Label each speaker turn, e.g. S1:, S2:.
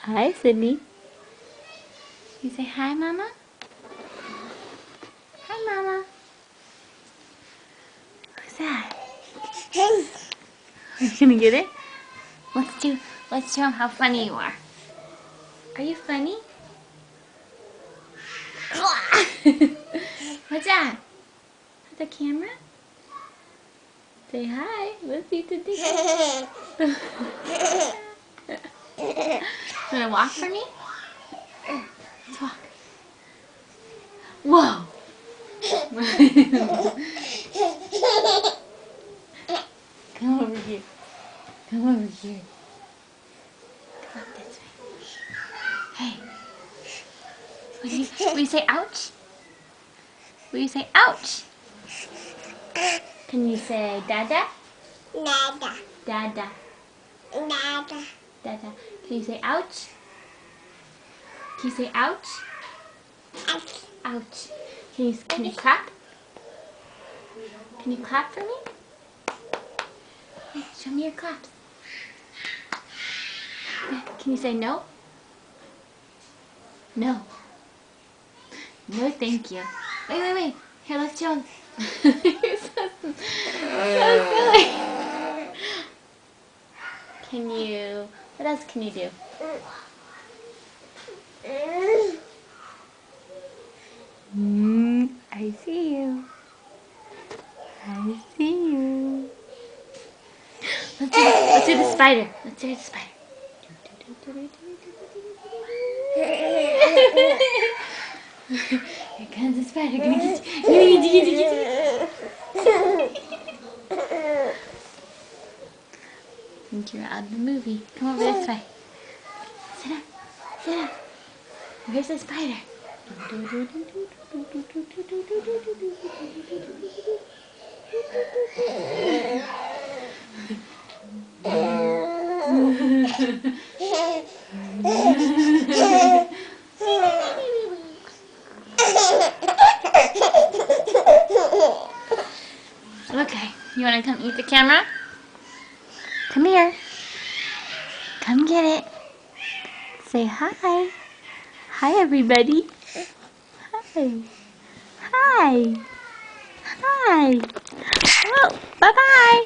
S1: Hi, Sydney. You say hi, Mama? Hi, Mama. Who's that? Are you gonna get it? Let's show him how funny you are. Are you funny? What's that? The camera? Say hi. Let's see the dick. Wanna walk for me? Let's walk. Whoa! Come over here. Come over here. Come up this way. Hey. Will you say ouch? Will you say ouch? Can you say dada?
S2: Nada.
S1: Dada.
S2: Nada.
S1: Dada. Can you say ouch? Can you say ouch?
S2: Ouch.
S1: Ouch. Can you clap? Can you clap for me? Hey, show me your claps. Can you say no? No. No, thank you. Wait. Here, let's show him. You're so silly. What else can you do? I see you. I see you. Let's do the spider. Let's do the spider. Here comes the spider. Gonna get you. I think you're out of the movie. Come over this way. Sit up. Sit up. Where's the spider? Okay, you want to come eat the camera? Come here. Come get it. Say hi. Hi, everybody. Hi. Hi. Hi. Oh, bye-bye.